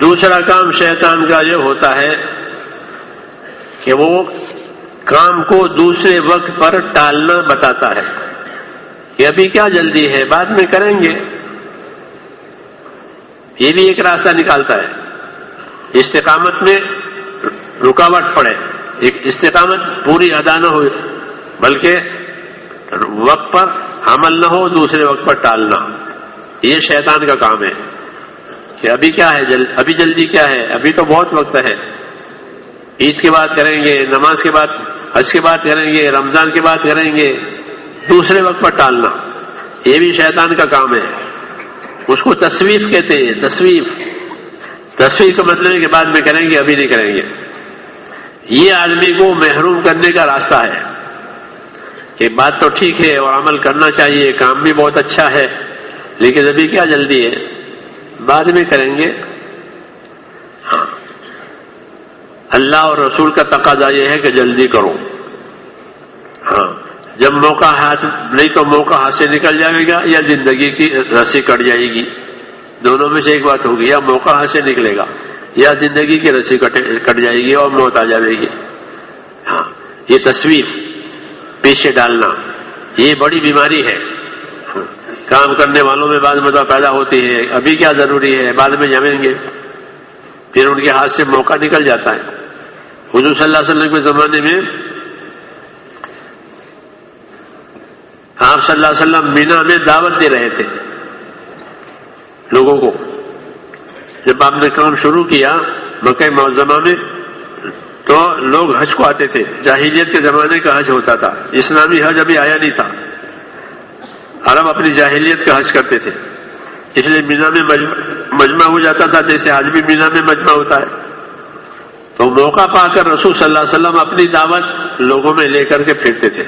دوسرا کام شیطان کا یہ ہوتا ہے کہ وہ کام کو دوسرے وقت پر ٹالنا بتاتا ہے کہ ابھی کیا جلدی ہے، بعد میں کریں گے. یہ بھی ایک راستہ نکالتا ہے استقامت میں رکاوٹ پڑے، ایک استقامت پوری ادا نہ ہو بلکہ وقت پر عمل نہ ہو، دوسرے وقت پر ٹالنا. یہ شیطان کا کام ہے کہ ابھی کیا ہے، ابھی جلدی کیا ہے، ابھی تو بہت وقت ہے، عید کے بعد کریں گے، نماز کے بعد، حج کے بعد کریں گے، رمضان کے بعد کریں گے، دوسرے وقت پر ٹالنا. یہ بھی شیطان کا کام ہے. اس کو تسویف کہتے ہیں. تسویف کا مطلب ہے کہ بعد میں کریں گے، ابھی نہیں کریں گے. یہ آدمی کو محروم کرنے کا راستہ ہے کہ بات تو ٹھیک ہے اور عمل کرنا چاہیے، کام بھی بہت اچھا ہے، لیکن ابھی کیا جلدی ہے، بعد میں کریں گے. ہاں، اللہ اور رسول کا تقاضا یہ ہے کہ جلدی کرو. ہاں، جب موقع ہاتھ نہیں تو موقع ہاتھ سے نکل جائے گا یا زندگی کی رسی کٹ جائے گی، دونوں میں سے ایک بات ہوگی. یا موقع ہاتھ سے نکلے گا یا زندگی کی رسی کٹ جائے گی اور موت آ جائے گی. ہاں، یہ تصویر پیچھے ڈالنا یہ بڑی بیماری ہے. کام کرنے والوں میں بعض مدعا پیدا ہوتی ہے، ابھی کیا ضروری ہے، بعد میں جمیں گے، پھر ان کے ہاتھ سے موقع نکل جاتا ہے. حضور صلی اللہ علیہ وسلم کے زمانے میں آپ صلی اللہ علیہ وسلم مینا میں دعوت دے رہے تھے لوگوں کو. جب آپ نے کام شروع کیا مکہ معظمہ میں تو لوگ حج کو آتے تھے. جاہلیت کے زمانے کا حج ہوتا تھا، اسلامی حج ابھی آیا نہیں تھا. عرب اپنی جاہلیت کا حج کرتے تھے، اس لیے مینا میں مجمع ہو جاتا تھا، جیسے آج بھی مینا میں مجمع ہوتا ہے. تو موقع پا کر رسول صلی اللہ علیہ وسلم اپنی دعوت لوگوں میں لے کر کے پھرتے تھے.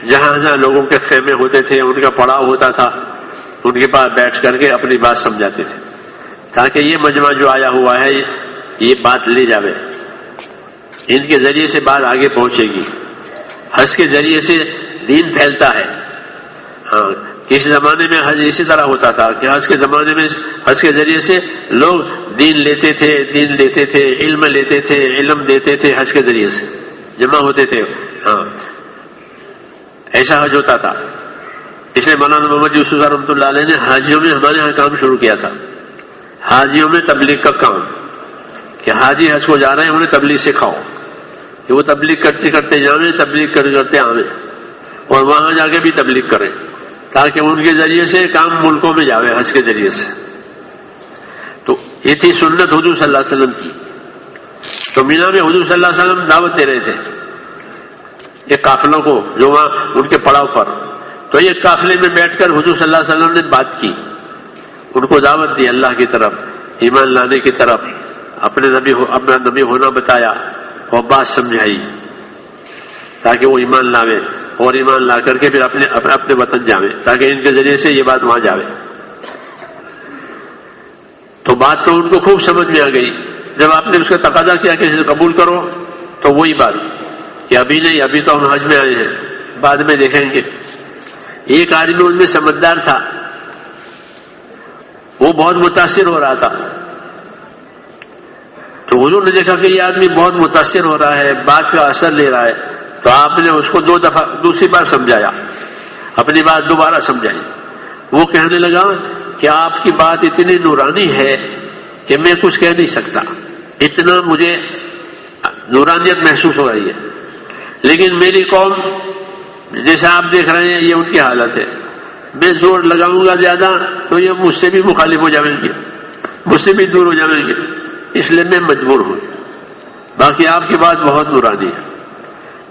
جہاں جہاں لوگوں کے خیمے ہوتے تھے، ان کا پڑاؤ ہوتا تھا، ان کے پاس بیٹھ کر کے اپنی بات سمجھاتے تھے تاکہ یہ مجمع جو آیا ہوا ہے یہ بات لے جاوے، ان کے ذریعے سے بات آگے پہنچے گی. حج کے ذریعے سے دین پھیلتا ہے. ہاں، کسی زمانے میں حج اسی طرح ہوتا تھا کہ حج کے زمانے میں حج کے ذریعے سے لوگ دین لیتے تھے، علم لیتے تھے، علم دیتے تھے، حج کے ذریعے سے جمع ہوتے تھے. ہاں، ایسا حج ہوتا تھا. اس لیے مولانا محمد یوسف رحمۃ اللہ علیہ نے حاجیوں میں ہمارے یہاں کام شروع کیا تھا. حاجیوں میں تبلیغ کا کام کہ حاجی حج کو جا رہے ہیں، انہیں تبلیغ سکھاؤ کہ وہ تبلیغ کرتے کرتے جائیں، تبلیغ کرتے آویں، اور وہاں جا کے بھی تبلیغ کریں تاکہ ان کے ذریعے سے کام ملکوں میں جاوے حج کے ذریعے سے. تو یہ تھی سنت حضور صلی اللہ علیہ وسلم کی. تو مینا میں حضور صلی اللہ علیہ وسلم دعوت دے رہے تھے ایک قافلوں کو جو وہاں ان کے پڑاؤ پر. تو یہ قافلے میں بیٹھ کر حضور صلی اللہ علیہ وسلم نے بات کی، ان کو دعوت دی اللہ کی طرف، ایمان لانے کی طرف، اپنا نبی ہونا بتایا اور بات سمجھائی تاکہ وہ ایمان لاوے اور ایمان لا کر کے پھر اپنے وطن جاوے تاکہ ان کے ذریعے سے یہ بات وہاں جاوے. تو بات تو ان کو خوب سمجھ میں آ گئی. جب آپ نے اس کا تقاضا کیا کہ اسے قبول کرو تو وہی بات کہ ابھی نہیں، ابھی تو ہم حج میں آئے ہیں، بعد میں دیکھیں گے. ایک آدمی ان میں سمجھدار تھا، وہ بہت متاثر ہو رہا تھا. تو حضور نے دیکھا کہ یہ آدمی بہت متاثر ہو رہا ہے، بات کا اثر لے رہا ہے. تو آپ نے اس کو دوسری بار سمجھایا، اپنی بات دوبارہ سمجھائی. وہ کہنے لگا کہ آپ کی بات اتنی نورانی ہے کہ میں کچھ کہہ نہیں سکتا، اتنا مجھے نورانیت محسوس ہو رہی ہے. لیکن میری قوم جیسا آپ دیکھ رہے ہیں یہ ان کی حالت ہے، میں زور لگاؤں گا زیادہ تو یہ مجھ سے بھی مخالف ہو جائیں گے، مجھ سے بھی دور ہو جائیں گے، اس لیے میں مجبور ہوں. باقی آپ کی بات بہت نورانی ہے.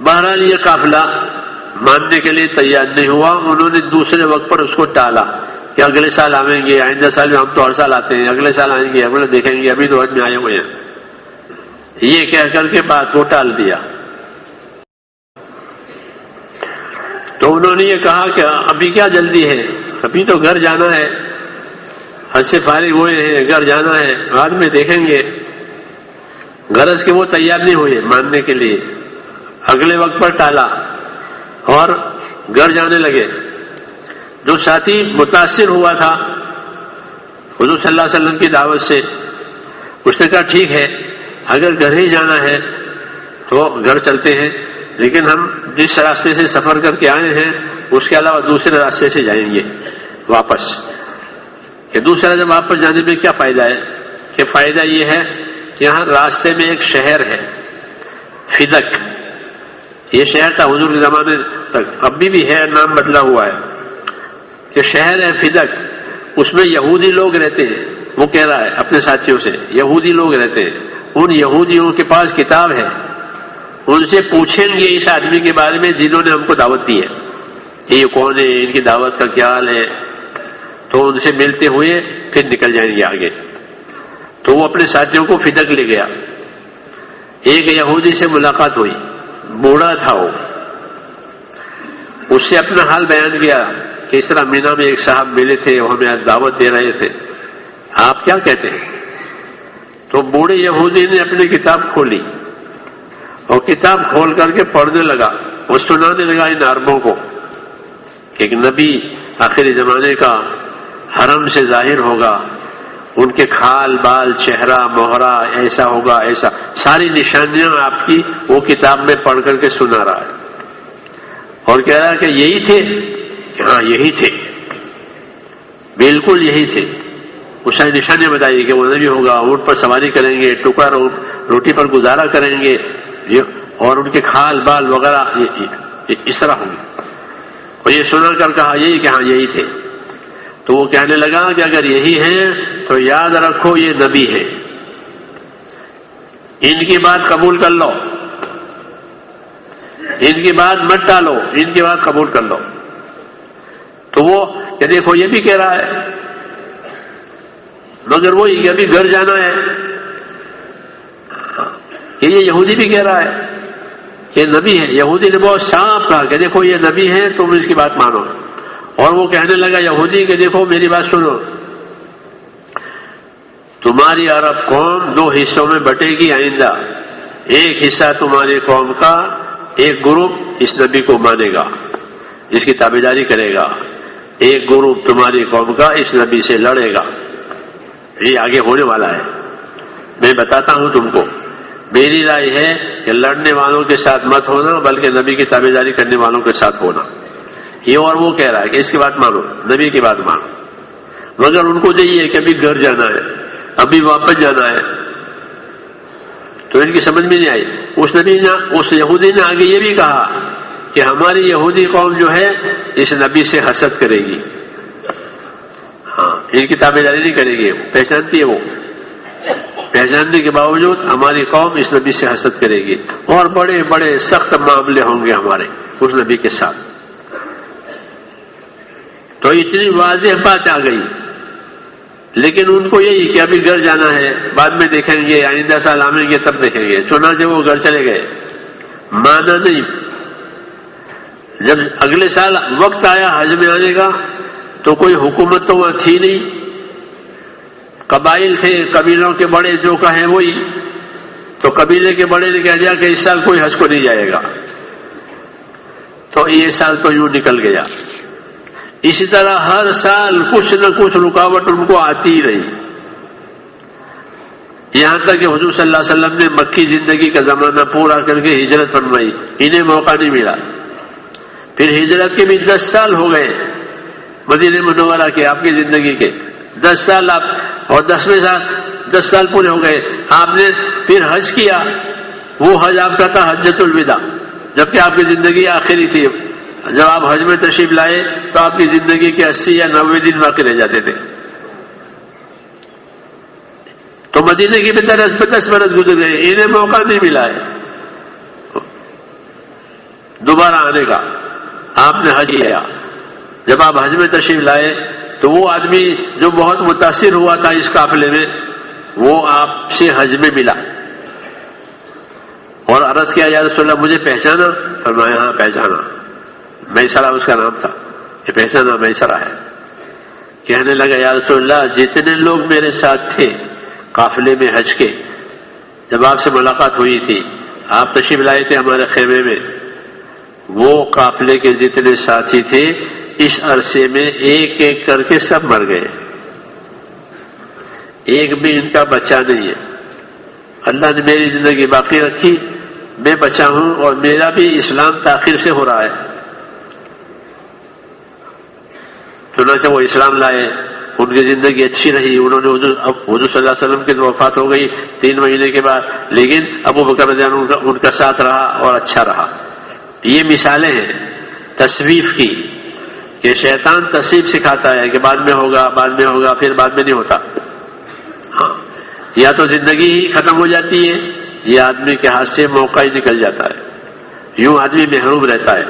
بہرحال یہ قافلہ ماننے کے لیے تیار نہیں ہوا. انہوں نے دوسرے وقت پر اس کو ٹالا کہ اگلے سال آئیں گے، آئندہ سال میں، ہم تو ہر سال آتے ہیں، اگلے سال آئیں گے، اگلے دیکھیں گے، ابھی تو حج میں آئے ہوئے ہیں. یہ کہہ کر کے بات کو ٹال دیا. تو انہوں نے یہ کہا کہ ابھی کیا جلدی ہے، ابھی تو گھر جانا ہے، حج سے فارغ ہوئے ہیں، گھر جانا ہے، بعد میں دیکھیں گے. غرض کہ وہ تیار نہیں ہوئے ماننے کے لیے، اگلے وقت پر ٹالا اور گھر جانے لگے. جو ساتھی متاثر ہوا تھا حضور صلی اللہ علیہ وسلم کی دعوت سے، اس نے کہا ٹھیک ہے، اگر گھر ہی جانا ہے تو گھر چلتے ہیں، لیکن ہم جس راستے سے سفر کر کے آئے ہیں اس کے علاوہ دوسرے راستے سے جائیں گے واپس۔ کہ دوسرا جب واپس جانے میں کیا فائدہ ہے؟ کہ فائدہ یہ ہے کہ یہاں راستے میں ایک شہر ہے فدق، یہ شہر تھا حضور کے زمانے تک، ابھی بھی ہے، نام بدلا ہوا ہے، کہ شہر ہے فدق، اس میں یہودی لوگ رہتے ہیں۔ وہ کہہ رہا ہے اپنے ساتھیوں سے یہودی لوگ رہتے ہیں، ان یہودیوں کے پاس کتاب ہے، ان سے پوچھیں گے اس آدمی کے بارے میں جنہوں نے ہم کو دعوت دی ہے، یہ کون ہے، ان کی دعوت کا کیا حال ہے، تو ان سے ملتے ہوئے پھر نکل جائیں گے آگے۔ تو وہ اپنے ساتھیوں کو فدق لے گیا، ایک یہودی سے ملاقات ہوئی، بوڑھا تھا وہ، اس سے اپنا حال بیان کیا کہ اس طرح مینا میں ایک صاحب ملے تھے، وہ ہمیں دعوت دے رہے تھے، آپ کیا کہتے ہیں؟ تو بوڑھے یہودی نے اپنی کتاب کھولی اور کتاب کھول کر کے پڑھنے لگا، وہ سنانے لگا ان عربوں کو کہ ایک نبی آخری زمانے کا حرم سے ظاہر ہوگا، ان کے کھال بال چہرہ مہرہ ایسا ہوگا، ایسا ساری نشانیاں آپ کی وہ کتاب میں پڑھ کر کے سنا رہا ہے، اور کہہ رہا ہے کہ یہی تھے، کہ ہاں یہی تھے، بالکل یہی تھے۔ اس ساری نشانیاں بتائی کہ وہ نبی ہوگا، اونٹ پر سواری کریں گے، ٹکڑا روٹی پر گزارا کریں گے، اور ان کے کھال بال وغیرہ اس طرح ہوں گے، اور یہ سنا کر کہا یہی کہ ہاں یہی تھے۔ تو وہ کہنے لگا کہ اگر یہی ہیں تو یاد رکھو یہ نبی ہے، ان کی بات قبول کر لو، ان کی بات مت ٹالو، ان کی بات قبول کر لو۔ تو وہ کہ دیکھو یہ بھی کہہ رہا ہے، مگر وہی کہ ابھی گھر جانا ہے، کہ یہ یہودی بھی کہہ رہا ہے کہ نبی ہے، یہودی نے بہت صاف کہا کہ دیکھو یہ نبی ہے، تم اس کی بات مانو، اور وہ کہنے لگا یہودی کہ دیکھو میری بات سنو، تمہاری عرب قوم دو حصوں میں بٹے گی آئندہ، ایک حصہ تمہاری قوم کا ایک گروپ اس نبی کو مانے گا، جس کی تابعداری کرے گا، ایک گروپ تمہاری قوم کا اس نبی سے لڑے گا۔ یہ آگے ہونے والا ہے، میں بتاتا ہوں تم کو، میری رائے ہے کہ لڑنے والوں کے ساتھ مت ہونا، بلکہ نبی کی تابعداری کرنے والوں کے ساتھ ہونا۔ یہ اور وہ کہہ رہا ہے کہ اس کی بات مانو، نبی کی بات مانو، مگر ان کو چاہیے کہ ابھی گھر جانا ہے، ابھی واپس جانا ہے، تو ان کی سمجھ میں نہیں آئی۔ اس یہودی نے آگے یہ بھی کہا کہ ہماری یہودی قوم جو ہے اس نبی سے حسد کرے گی، ہاں ان کی تابعداری نہیں کرے گی، پہچانتی ہے وہ، پہچاننے کے باوجود ہماری قوم اس نبی سے حسد کرے گی، اور بڑے بڑے سخت معاملے ہوں گے ہمارے اس نبی کے ساتھ۔ تو اتنی واضح بات آ گئی، لیکن ان کو یہی کہ ابھی گھر جانا ہے، بعد میں دیکھیں گے، آئندہ سال آئیں گے تب دیکھیں گے، چنانچہ وہ گھر چلے گئے، مانا نہیں۔ جب اگلے سال وقت آیا حج میں آنے کا تو کوئی حکومت تو وہاں تھی نہیں، قبائل تھے، قبیلوں کے بڑے جو کہیں وہی، تو قبیلے کے بڑے نے کہہ دیا کہ اس سال کوئی حج کو نہیں جائے گا، تو یہ سال تو یوں نکل گیا۔ اسی طرح ہر سال کچھ نہ کچھ رکاوٹ ان کو آتی ہی رہی، یہاں تک کہ حضور صلی اللہ علیہ وسلم نے مکی زندگی کا زمانہ پورا کر کے ہجرت فرمائی، انہیں موقع نہیں ملا۔ پھر ہجرت کے بھی 10 سال ہو گئے مدینہ منورہ کے، آپ کی زندگی کے 10 سال آپ، اور 10ویں سال 10 سال پورے ہو گئے، آپ نے پھر حج کیا، وہ حج آپ کا تھا حجۃ الوداع، جبکہ آپ کی زندگی آخری تھی۔ جب آپ حج میں تشریف لائے تو آپ کی زندگی کے 80 یا 90 دن باقی رہ جاتے تھے، تو مدینے کی بھی 10 برس گزر گئے، انہیں موقع نہیں ملا ہے دوبارہ آنے کا۔ آپ نے حج کیا، جب آپ حج میں تشریف لائے تو وہ آدمی جو بہت متاثر ہوا تھا اس قافلے میں، وہ آپ سے حج میں ملا اور عرض کیا یا رسول اللہ مجھے پہچانا؟ فرمایا ہاں پہچانا، میسرہ اس کا نام تھا، یہ پہچانا میسرہ ہے۔ کہنے لگا یا رسول اللہ جتنے لوگ میرے ساتھ تھے قافلے میں حج کے، جب آپ سے ملاقات ہوئی تھی، آپ تشریف لائے تھے ہمارے خیمے میں، وہ قافلے کے جتنے ساتھی تھے اس عرصے میں ایک ایک کر کے سب مر گئے، ایک بھی ان کا بچہ نہیں ہے۔ اللہ نے میری زندگی باقی رکھی، میں بچا ہوں اور میرا بھی اسلام تاخیر سے ہو رہا ہے. چنانچہ وہ اسلام لائے، ان کی زندگی اچھی رہی. انہوں نے حضور صلی اللہ علیہ وسلم کی وفات ہو گئی 3 مہینے کے بعد، لیکن ابو بکر رضی اللہ عنہ ان کا ساتھ رہا اور اچھا رہا. یہ مثالیں ہیں تصویف کی کہ شیطان تصویف سکھاتا ہے کہ بعد میں ہوگا، بعد میں ہوگا، پھر بعد میں نہیں ہوتا. ہاں، یا تو زندگی ہی ختم ہو جاتی ہے یا آدمی کے ہاتھ سے موقع ہی نکل جاتا ہے، یوں آدمی محروم رہتا ہے.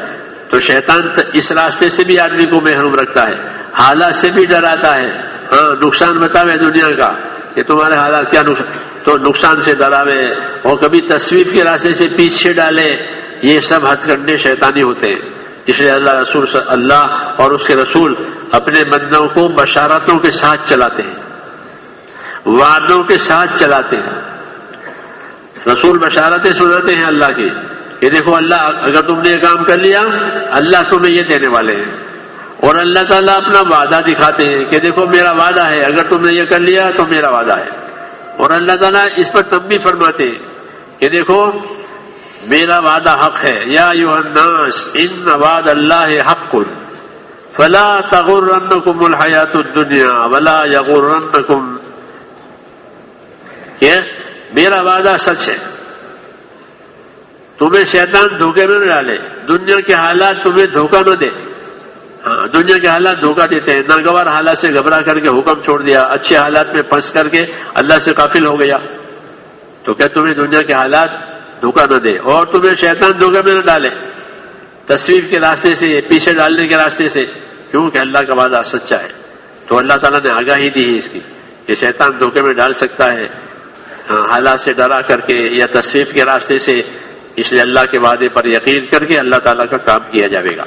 تو شیطان اس راستے سے بھی آدمی کو محروم رکھتا ہے، حالات سے بھی ڈراتا ہے. ہاں، نقصان بتاوے دنیا کا کہ تمہارے حالات کیا نقصان، تو نقصان سے ڈراوے اور کبھی تصویف کے راستے سے پیچھے ڈالے. یہ سب ہتھ کنڈے شیطانی ہوتے ہیں. اس لیے اللہ اور اس کے رسول اپنے بندوں کو بشارتوں کے ساتھ چلاتے ہیں، وعدوں کے ساتھ چلاتے ہیں. رسول بشارتیں سناتے ہیں اللہ کی کہ دیکھو اللہ اگر تم نے یہ کام کر لیا اللہ تمہیں یہ دینے والے ہیں. اور اللہ تعالیٰ اپنا وعدہ دکھاتے ہیں کہ دیکھو میرا وعدہ ہے، اگر تم نے یہ کر لیا تو میرا وعدہ ہے. اور اللہ تعالیٰ اس پر تنبیہ فرماتے ہیں کہ دیکھو میرا وعدہ حق ہے. یا ایھا الناس ان وعد اللہ حق فلا تغرنکم الحیاۃ الدنیا ولا یغرنکم، کہ میرا وعدہ سچ ہے، تمہیں شیطان دھوکے میں نہ ڈالے، دنیا کے حالات تمہیں دھوکہ نہ دے. ہاں، دنیا کے حالات دھوکہ دیتے ہیں. ناگوار حالات سے گھبرا کر کے حکم چھوڑ دیا، اچھے حالات میں پھنس کر کے اللہ سے غافل ہو گیا. تو کیا تمہیں دنیا کے حالات دھوکہ نہ دے اور تمہیں شیطان دھوکے میں نہ ڈالے تصویر کے راستے سے، پیچھے ڈالنے کے راستے سے، کیونکہ اللہ کا وعدہ سچا ہے. تو اللہ تعالیٰ نے آگاہی دی ہے اس کی کہ شیطان دھوکے میں ڈال سکتا ہے حالات سے ڈرا کر کے یا تصویر کے راستے سے. اس لیے اللہ کے وعدے پر یقین کر کے اللہ تعالیٰ کا کام کیا جائے گا.